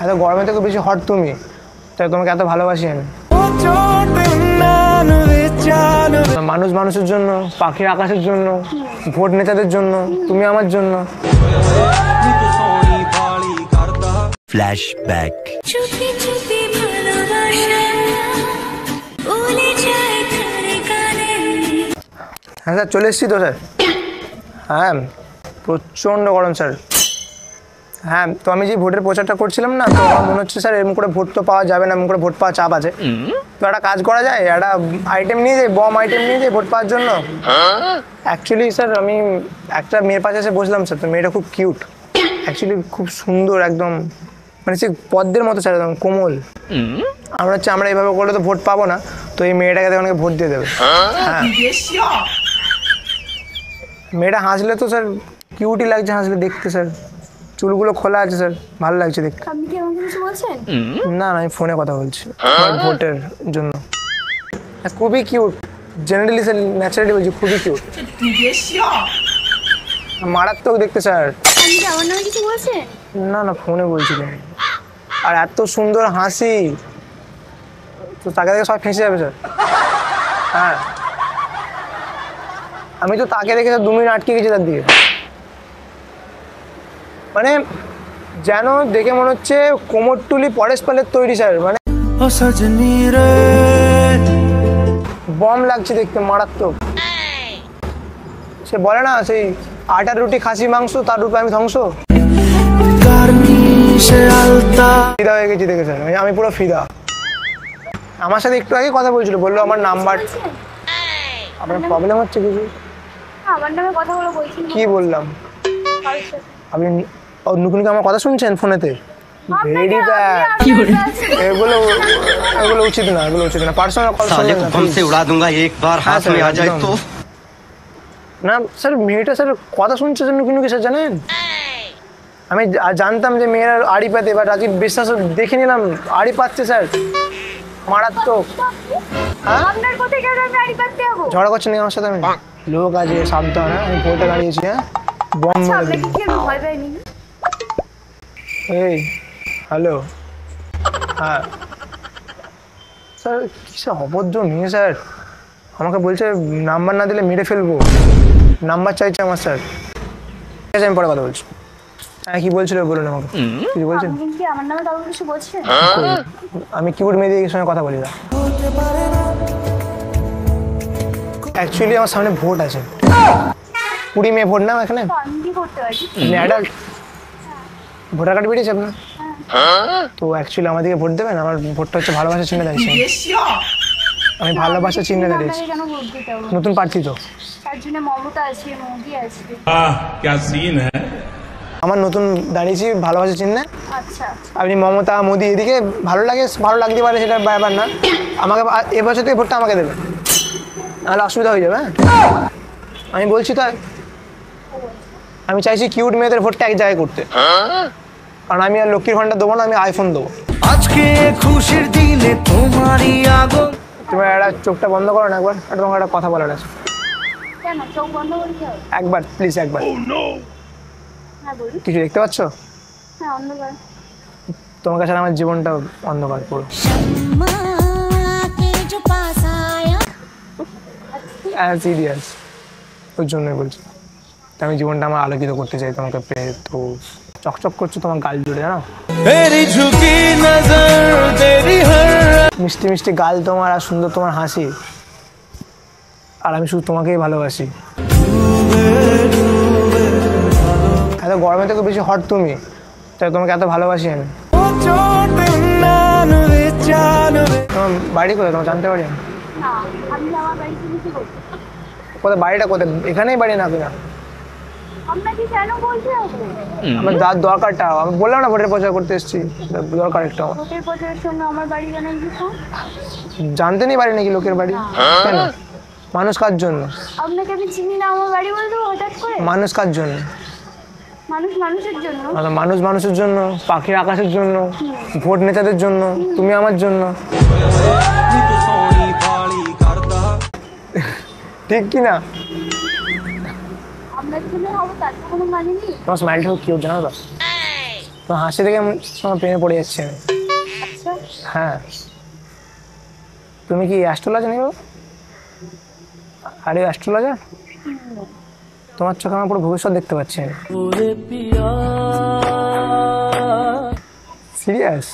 এত গরমে থেকে বেশি হট তুমি, তাই তোমাকে এত ভালোবাসি আমি। মানুষ মানুষের জন্য, পাখি আকাশের জন্য, ভোট নেতাদের জন্য, তুমি আমার জন্য। ফ্ল্যাশব্যাক। হ্যাঁ স্যার, চলে এসেছি তো স্যার। হ্যাঁ, প্রচণ্ড গরম স্যার। হ্যাঁ, তো আমি যে ভোটের প্রচারটা করছিলাম না, তো আমার মনে হচ্ছে স্যার এরকম করে ভোট তো পাওয়া যাবে না, এরকম করে ভোট পাওয়া চাপ আছে। তো একটা কাজ করা যায়, একটা আইটেম নিয়ে যাই, বম আইটেম নিয়ে যাই ভোট পাওয়ার জন্য। অ্যাকচুয়ালি স্যার আমি একটা মেয়ের পাশে এসে বসলাম স্যার, তো মেয়েটা খুব কিউট, অ্যাকচুয়ালি খুব সুন্দর একদম, মানে সে পদ্মের মতো স্যার, একদম কোমল। আমরা হচ্ছে আমরা এইভাবে করলে তো ভোট পাবো না, তো এই মেয়েটাকে অনেকে ভোট দিয়ে দেবে। হ্যাঁ, মেয়েটা হাসলে তো স্যার কিউটই লাগছে, হাসলে দেখতে স্যার, চুলগুলো খোলা আছে স্যার, ভালো লাগছে দেখতে। আপনি কি আমাকে কিছু বলছেন? না না, আমি ফোনে কথা বলছি ভোটের জন্য। খুবই কিউট, জেনারেলি স্যার, ন্যাচারালি বলছি, খুবই কিউট, মারাত্মক দেখতে স্যার। আপনি কি আমার নামে কিছু বলছেন? না না, ফোনে বলছিলাম। আর এত সুন্দর হাসি, তো তাকে দেখে সব ফেঁসে যাবে স্যার। হ্যাঁ, আমি তো তাকে দেখে স্যার 2 মিনিট আটকে গেছি তার দিকে, মানে যেন দেখে মনে হচ্ছে কোমরটুলি পরেশ পালের তৈরি স্যার, মানে বম লাগছে দেখতে, মারাত্মক। সে বলে না সেই আটার রুটি খাসি মাংস, তার রূপে আমি ধ্বংস। ফিদা হয়ে গেছি দেখে স্যার, আমি পুরো ফিদা। আমার সাথে একটু আগে কথা বলছিল, বললো আমার নাম্বার। আপনার প্রবলেম হচ্ছে কিছু? আমার নামে কথা বলে বলছেন? কি বললাম? আপনি নুকুনিকে আমার কথা শুনছেন ফোনেতে? Very bad. এগুলো এগুলো উচিত না, এগুলো উচিত না। পার্সোনাল কল শুনবেন না। बम से उड़ा दूंगा एक बार हाथ में आ जाए तो। না স্যার, মেয়েটা স্যার কথা শুনছে নুকুনিকে স্যার, জানেন আমি জানতাম যে মেয়েরা আড়ি পাতে, এবার রাজীব বিশ্বাস দেখে নিলাম আড়ি পাচ্ছে স্যার, মারাত্মক। আপনার কোথায় গেলে আমি আড়ি পাততে যাবো? ঝগড়া করছেন নাকি আমার সাথে? আমি লোক আছে, সাবধান। হ্যাঁ, আমি ভোটে দাঁড়িয়েছি। হ্যাঁ, বম মেরে আপনাকে কি আমি ভয় পাইনি? এই হ্যালো। হ্যাঁ স্যার, কিসে অভদ্র মেয়ে স্যার, আমাকে বলছে নাম্বার না দিলে মেরে ফেলবো, নাম্বার চাইছে আমার স্যার। ঠিক আছে, আমি পরে কথা বলছি। হ্যাঁ, কি বলছিল বলুন আমাকে, কিছু বলছেন? আপনি কি আমার নামে কাউকে কিছু বলছেন? আমি কিবোর্ড মেয়েদের সঙ্গে কথা বলি না। অ্যাকচুয়ালি আমার সামনে ভোট আছে, 20 মে ভোট, না এখানে? তো আমি কি করতে পারি? আপনি অ্যাডাল্ট, ভোটার কার্ড বেরিয়েছে আপনার? তো অ্যাকচুয়ালি আমাদেরকে ভোট দেবেন। আমার ভোটটা হচ্ছে ভালোবাসার চিহ্নে দাঁড়িয়েছে, আমি ভালোবাসার চিহ্নে দাঁড়িয়েছি। আপনাকে কেন ভোট দিতে হবে? নতুন প্রার্থী তো, তার জন্য মমতা আছে, মোদি আছে। क्या सीन है। আমার নতুন দাঁড়িয়েছি ভালোবাসার চিহ্নে। আচ্ছা, আপনি মমতা মোদি এদিকে ভালো লাগে, ভালো লাগতে পারে, সেটা ব্যাপার না। আমাকে এবছর থেকে ভোটটা আমাকে দেবেন, নাহলে অসুবিধা হয়ে যাবে। হ্যাঁ, আমি বলছি তাই। আমি চাইছি কিউট মেয়েদের ভোটটা এক জায়গায় করতে, কারণ আমি আর লক্ষ্মীর ভান্ডার দেবো না, আমি আইফোন দেবো। আজকে খুশির দিনে তোমারই আগমন। তোমার একটা চোখটা বন্ধ করো না একবার, তোমাকে একটা কথা বলার আছে। কেন চোখ বন্ধ করতে হবে? একবার প্লিজ, একবার। হ্যাঁ বলুন। কিছু দেখতে পাচ্ছ? হ্যাঁ, অন্ধকার। তোমার কাছে আমার জীবনটা অন্ধকার পুরো। হ্যাঁ, সিরিয়াস, ওর জন্যই বলছি। আমি জীবনটা আমার আলোকিত করতে চাই তোমাকে পেয়ে, তো চকচক করছো তোমার গাল জুড়ে, জানো? মিষ্টি মিষ্টি গাল তোমার, আর সুন্দর তোমার হাসি, আর আমি শুধু তোমাকেই ভালোবাসি। এত গরমে থেকে বেশি হট তুমি, তাই তোমাকে এত ভালোবাসি আমি। তোমার বাড়ি কোথায়, তোমার জানতে পারি আমি? না, আপনি আমার বাড়িতে কি করতে? কোথায় বাড়িটা, কোথায়? এখানেই বাড়ি না কিনা? আপনাকে কেন বলতে হবে? আমার যার দরকারটা, আমি বললাম না ভোটের প্রচার করতে এসেছি, দরকার একটা আমার। ভোটের প্রচারের সঙ্গে আমার বাড়ি কেন যুক্ত? জানতে নেই বাড়ি নাকি লোকের বাড়ি? কেন? মানুষ কার জন্য? আপনাকে আমি চিনি না, আমার বাড়ি বলতে হঠাৎ করে? মানুষ কার জন্য? মানুষ মানুষের জন্য। মানুষ মানুষের জন্য, পাখি আকাশের জন্য, ভোট নেতাদের জন্য, তুমি আমার জন্য। ঠিক কি না? আপনার জন্য হবে তার তো কোনো মানে নেই। তোমার স্মাইলটাও কিউট, জানো তো? তো হাসি দেখে তোমার প্রেমে পড়ে যাচ্ছে আমি। আচ্ছা হ্যাঁ, তুমি কি অ্যাস্ট্রোলজার নাকি বাবু? আরে অ্যাস্ট্রোলজার, তোমার চোখে আমার পুরো ভবিষ্যৎ দেখতে পাচ্ছি আমি। সিরিয়াস?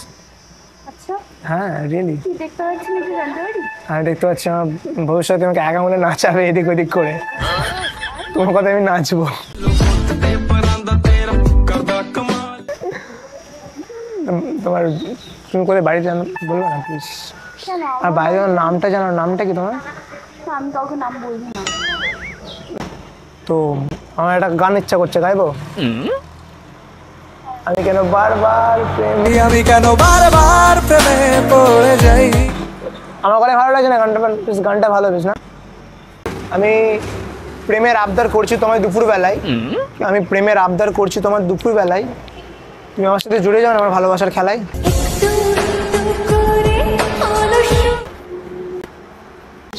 আচ্ছা হ্যাঁ রিয়েলি। কি দেখতে পাচ্ছি না কি জানতে পারি? আমি দেখতে পাচ্ছি আমার ভবিষ্যতে আমাকে একা মনে নাচাবে এদিক ওদিক করে, তোমার কথা আমি নাচবো। তোমার তুমি কোথায় বাড়ি জানো বলবো না প্লিজ? কেন আর বাড়ি জানার নামটা জানো? নামটা কি তোমার? আমি কাউকে নাম বলবো না। তো আমার একটা গান ইচ্ছা করছে, গাইবো? আমি কেন বারবার প্রেমে পড়ে যাই। আমার গলায় ভালো লাগছে না গানটা, প্লিজ গানটা ভালো বেশ না? আমি প্রেমের আবদার করছি তোমায় দুপুর বেলায়, আমি প্রেমের আবদার করছি তোমার দুপুর বেলায়, তুমি আমার সাথে জুড়ে যাও না আমার ভালোবাসার খেলায়।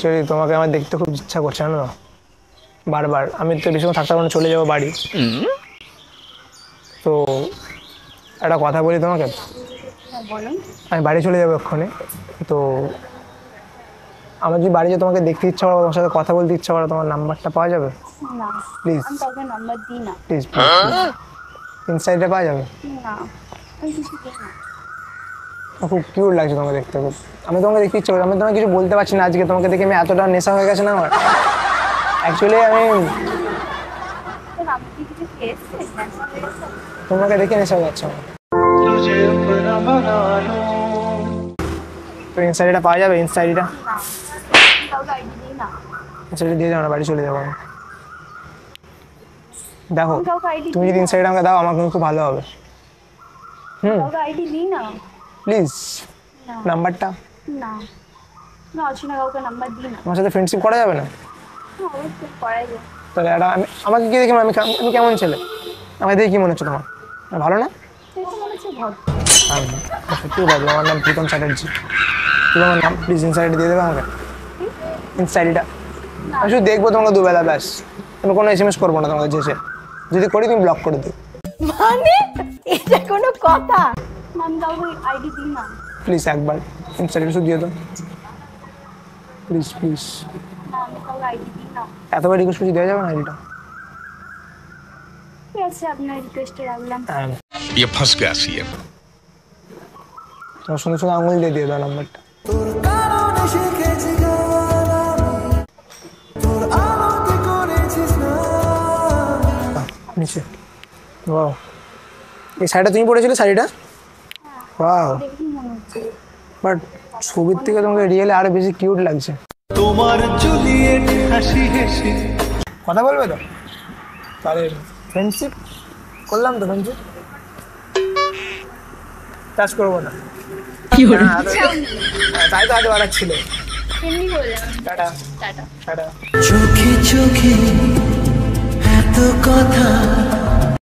সরি, তোমাকে আমার দেখতে খুব ইচ্ছা করছে জানো না, বারবার। আমি তো বেশিক্ষণ থাকতে পারবো না, চলে যাবো বাড়ি। তো একটা কথা বলি তোমাকে, হ্যাঁ বলুন। আমি বাড়ি চলে যাবো এক্ষুনি। তো আমার যদি বাড়ি যেয়ে তোমাকে দেখতে ইচ্ছা করে, তোমার সাথে কথা বলতে ইচ্ছা করে, তোমার নাম্বারটা পাওয়া যাবে না প্লিজ? আমি কাউকে নাম্বার দিই না। প্লিজ ইনসাইডে পাওয়া যাবে? না আমি কিছু দিই না। আমার খুব কিউট লাগছে তোমাকে দেখতে, খুব। আমি তোমাকে দেখতে ইচ্ছা করি, আমি তোমাকে কিছু বলতে পারছি না আজকে, তোমাকে দেখে আমি এতটা নেশা হয়ে গেছে না আমার। অ্যাকচুয়ালি আমি আমি কি কিছু খেয়েছি? তোমাকে দেখে নেশা হয়ে যাচ্ছে আমার। তো ইনসাইডটা পাওয়া যাবে? ইনসাইডটা না আমি কাউকে আইডি দিই না। ইনসাইডে দিয়ে যাও না, বাড়ি চলে যাবো আমি। দেখো আমি কাউকে আইডি তুমি যদি ইনসাইড আমাকে দাও আমার কিন্তু খুব ভালো হবে। কাউকে আইডি দিই না। প্লিজ না নাম্বারটা। না না অচেনা কাউকে নাম্বার দিই না। আমার সাথে ফ্রেন্ডশিপ করা যাবে না? হ্যাঁ, অবশ্যই করাই যায়। তাহলে একটা আমাকে কি দেখে আমি আমি কেমন ছেলে? আমাকে দেখে কি মনে হচ্ছে তোমার? ভালো না? দেখে মনে হচ্ছে ভদ্র। সত্যি ভাবলো, আমার নাম প্রীতম চ্যাটার্জি। তুমি আমার নাম প্লিজ ইনসাইড দিয়ে দেবে আমাকে, ইনসাইডটা। আমি শুধু দেখবো তোমাকে দুবেলা, ব্যাস। আমি কোনো SMS করবো না তোমাকে যেসে, যদি করি তুমি ব্লক করে দিও মানে এটা কোনো কথা? না, আমি কাউকে আইডি দিই না। প্লিজ। একবার ইনসাইডটা শুধু দিয়ে দাও প্লিজ প্লিজ। না আমি কাউকে আইডি দিই না। এতবার রিকোয়েস্ট করছি, দেওয়া যাবে না আইডিটা? ঠিক আছে আপনার রিকোয়েস্টে রাখলাম। হ্যাঁ, ये फंस गया सीएम। তোমার সঙ্গে সঙ্গে আঙুল দিয়ে দাও নাম্বারটা। নিচে ওয়াও, এই শাড়িটা তুমি পরেছিলে? শাড়িটা ওয়াও, দেখি মনে হচ্ছে। বাট ছবির থেকে তোমাকে রিয়েলে আরো বেশি কিউট লাগছে। তোমার জুলিয়েট হাসি হেসে কথা বলবে তো? তাহলে ফ্রেন্ডশিপ করলাম তো, ফ্রেন্ডশিপ টাচ করবো না। তাই তো আগে বাড়াচ্ছিল। এমনি বললাম। Tata tata. টাটা। চোখে চোখে এত কথা